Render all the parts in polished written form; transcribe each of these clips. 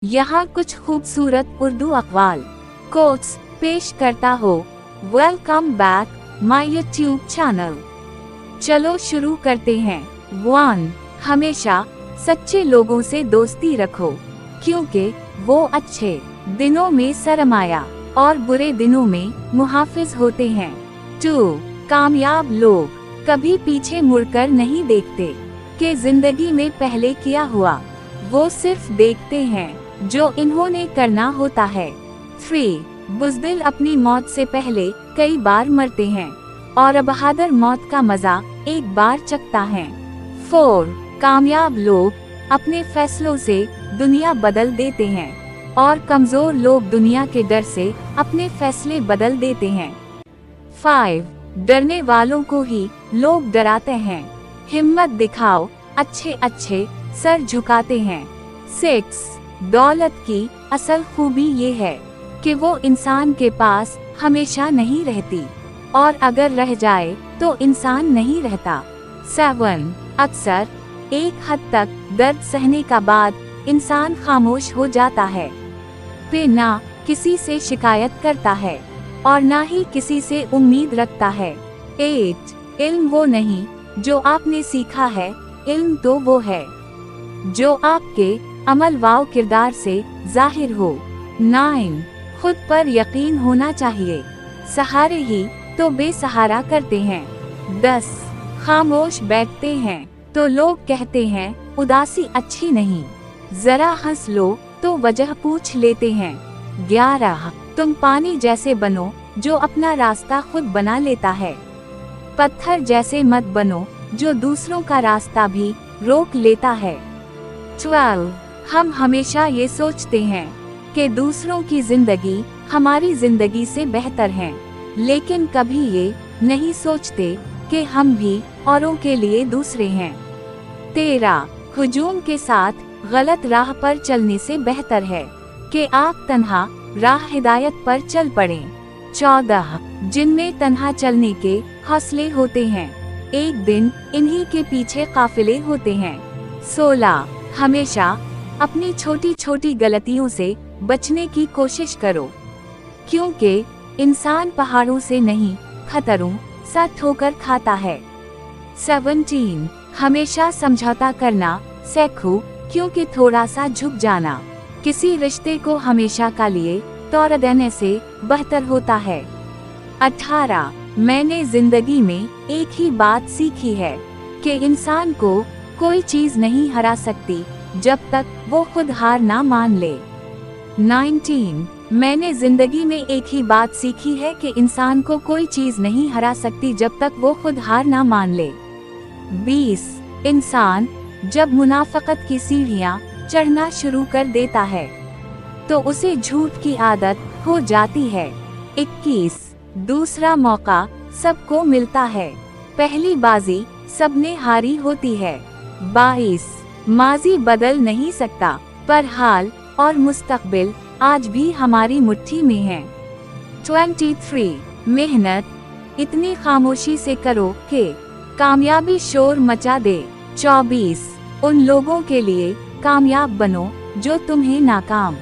यहाँ कुछ खूबसूरत उर्दू अक़वाल कोट्स पेश करता हो। Welcome back my YouTube channel. चलो शुरू करते हैं। 1. हमेशा सच्चे लोगों से दोस्ती रखो, क्योंकि वो अच्छे दिनों में सरमाया और बुरे दिनों में मुहाफिज होते हैं। 2. कामयाब लोग कभी पीछे मुड़कर नहीं देखते कि जिंदगी में पहले किया हुआ, वो सिर्फ देखते हैं जो इन्होंने करना होता है। 3. बुज़दिल अपनी मौत से पहले कई बार मरते हैं और बहादुर मौत का मजा एक बार चखता है। 4. कामयाब लोग अपने फैसलों से दुनिया बदल देते हैं और कमजोर लोग दुनिया के डर से अपने फैसले बदल देते हैं। 5. डरने वालों को ही लोग डराते हैं, हिम्मत दिखाओ, अच्छे अच्छे सर झुकाते हैं। 6. दौलत की असल खूबी ये है कि वो इंसान के पास हमेशा नहीं रहती, और अगर रह जाए तो इंसान नहीं रहता। 7. अक्सर एक हद तक दर्द सहने का बाद इंसान खामोश हो जाता है, पे ना किसी से शिकायत करता है और ना ही किसी से उम्मीद रखता है। 8. इल्म वो नहीं जो आपने सीखा है, इल्म तो वो है जो आपके अमल व किरदार से जाहिर हो। 9. खुद पर यकीन होना चाहिए, सहारे ही तो बेसहारा करते हैं। 10. खामोश बैठते हैं तो लोग कहते हैं उदासी अच्छी नहीं, जरा हंस लो तो वजह पूछ लेते हैं। 11. तुम पानी जैसे बनो जो अपना रास्ता खुद बना लेता है, पत्थर जैसे मत बनो जो दूसरों का रास्ता भी रोक लेता है। 12. हम हमेशा ये सोचते हैं कि दूसरों की जिंदगी हमारी जिंदगी से बेहतर है, लेकिन कभी ये नहीं सोचते कि हम भी औरों के लिए दूसरे हैं। 13. हुजूम के साथ गलत राह पर चलने से बेहतर है कि आप तन्हा राह हिदायत पर चल पड़ें। 14. जिनमें तन्हा चलने के हौसले होते हैं, एक दिन इन्हीं के पीछे काफिले होते हैं। 16. हमेशा अपनी छोटी छोटी गलतियों से बचने की कोशिश करो, क्योंकि इंसान पहाड़ों से नहीं खतरों सा ठोकर खाता है। 17. हमेशा समझौता करना सीखो, क्योंकि थोड़ा सा झुक जाना किसी रिश्ते को हमेशा का लिए तोड़ देने से बेहतर होता है। 18. मैंने जिंदगी में एक ही बात सीखी है कि इंसान को कोई चीज नहीं हरा सकती जब तक वो खुद हार ना मान ले। 19. मैंने जिंदगी में एक ही बात सीखी है कि इंसान को कोई चीज नहीं हरा सकती जब तक वो खुद हार ना मान ले। 20. इंसान जब मुनाफकत की सीढ़ियां चढ़ना शुरू कर देता है तो उसे झूठ की आदत हो जाती है। 21. दूसरा मौका सबको मिलता है, पहली बाजी सबने हारी होती है। 22. माजी बदल नहीं सकता, पर हाल और मुस्तकबिल आज भी हमारी मुट्ठी में है। 23. मेहनत इतनी खामोशी से करो कि कामयाबी शोर मचा दे। 24. उन लोगों के लिए कामयाब बनो जो तुम्हें नाकाम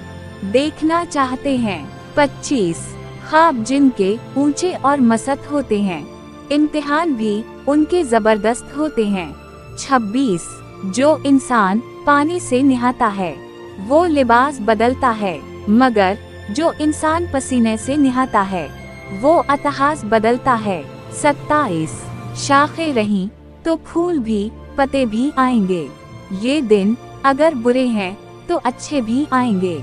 देखना चाहते हैं। 25. ख्वाब जिनके ऊंचे और मसत होते हैं, इम्तिहान भी उनके जबरदस्त होते हैं। 26. जो इंसान पानी से नहाता है वो लिबास बदलता है, मगर जो इंसान पसीने से नहाता है वो इतिहास बदलता है। 27. शाखें रहीं तो फूल भी पत्ते भी आएंगे, ये दिन अगर बुरे हैं तो अच्छे भी आएंगे।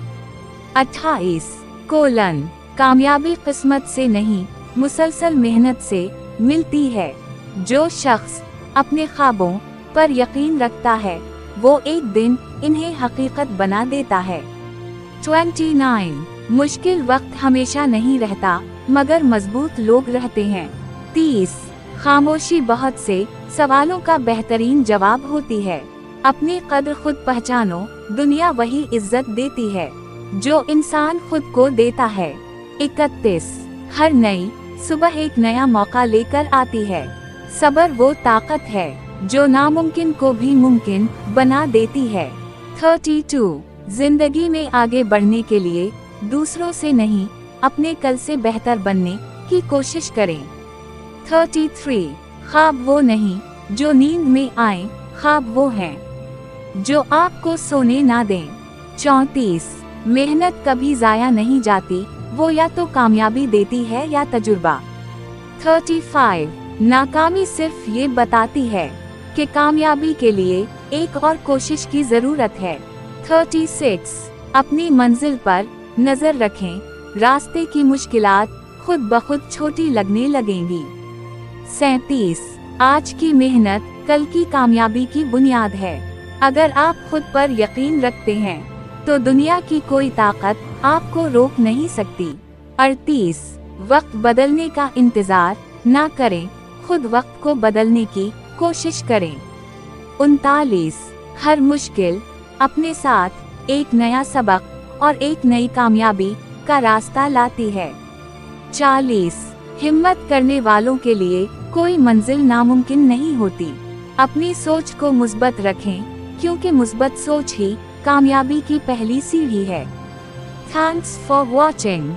28. कोलन कामयाबी किस्मत से नहीं मुसलसल मेहनत से मिलती है, जो शख्स अपने ख्वाबों पर यकीन रखता है वो एक दिन इन्हें हकीकत बना देता है। 29. मुश्किल वक्त हमेशा नहीं रहता, मगर मजबूत लोग रहते हैं। 30. खामोशी बहुत से सवालों का बेहतरीन जवाब होती है, अपनी कद्र खुद पहचानो, दुनिया वही इज्जत देती है जो इंसान खुद को देता है। 31. हर नई सुबह एक नया मौका लेकर आती है, सब्र वो ताकत है जो नामुमकिन को भी मुमकिन बना देती है। 32. जिंदगी में आगे बढ़ने के लिए दूसरों से नहीं, अपने कल से बेहतर बनने की कोशिश करें। 33 ख्वाब वो नहीं जो नींद में आए, ख्वाब वो हैं जो आपको सोने ना दें। 34 मेहनत कभी जाया नहीं जाती, वो या तो कामयाबी देती है या तजुर्बा। 35 नाकामी सिर्फ ये बताती है कि कामयाबी के लिए एक और कोशिश की जरूरत है। 36 अपनी मंजिल पर नजर रखें, रास्ते की मुश्किलात खुद ब खुद छोटी लगने लगेंगी। 37 आज की मेहनत कल की कामयाबी की बुनियाद है। अगर आप खुद पर यकीन रखते हैं तो दुनिया की कोई ताकत आपको रोक नहीं सकती। 38 वक्त बदलने का इंतजार ना करें, खुद वक्त को बदलने की कोशिश करें। 39 हर मुश्किल अपने साथ एक नया सबक और एक नई कामयाबी का रास्ता लाती है। 40 हिम्मत करने वालों के लिए कोई मंजिल नामुमकिन नहीं होती। अपनी सोच को मुस्बत रखें, क्योंकि मुस्बत सोच ही कामयाबी की पहली सीढ़ी है। Thanks for watching.